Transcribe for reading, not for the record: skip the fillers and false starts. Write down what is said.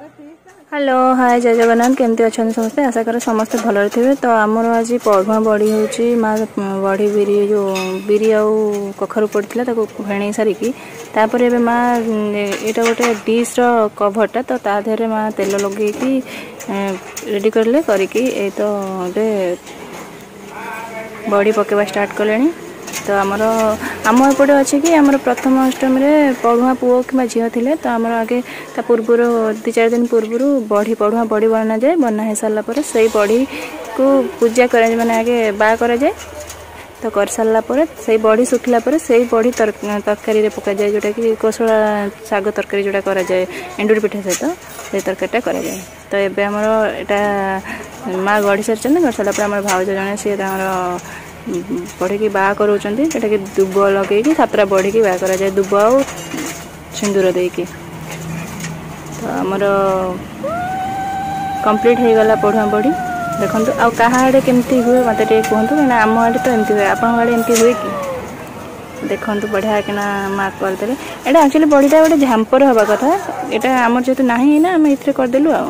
Hello hi जय जगन्नाथ केमती अच्छा समस्ते आशा कर समस्ते भलरे थे। तो आमर आज पढ़ुआ बड़ी हूँ माँ बड़ी बिरी जो बिरी आउ कखारू पड़ता भेड़ सारिकी तापर ए माँ यहाँ गोटे डिश कभरटा तो ता देहरे माँ तेल लगे रेडी करले करके तो बड़ी पकेवा स्टार्ट कले। तो आमर आम एपटे अच्छे कि आमर प्रथम अष्टमी पढ़ुआ पुओ कि झील थे तो आमर आगे ता पूर्वर 2-4 दिन पूर्वर बड़ी पढ़ुआ बड़ी बना जाए बना हो सारापर से बड़ी को पूजा कर माने आगे बा करा जाए तो कर सारापर से बड़ी सुखिला से बड़ी तरकारी पका जाए जोटा कि कोसला शाग तरकारी जोटा करा जाए एंडूर पिठा सहित से तरकारीटा करा जाए। तो ये आमर एटा माँ गढ़ी सारी गढ़ सारापर आम भाउज जड़े सी बढ़ी की बाहा करोचंती जोटा कि दुब लगे सातटा बढ़ी की बाहा करा जाए दुब आ सिंदूर देकी। तो आमर कंप्लीट हो गला पढ़ुआ बड़ी देखो आउ कहा आड़े केमती हुए मत कहतु क्या आम आड़े तो एमती हुए आप आड़े एमती हुए कि देखो बढ़िया कि माँ करदे। यहाँ एक्चुअली बड़ीटा गोटे झांपर हवा कथा यहाँ आमर जेहतु ना आम ये करदेलु आ।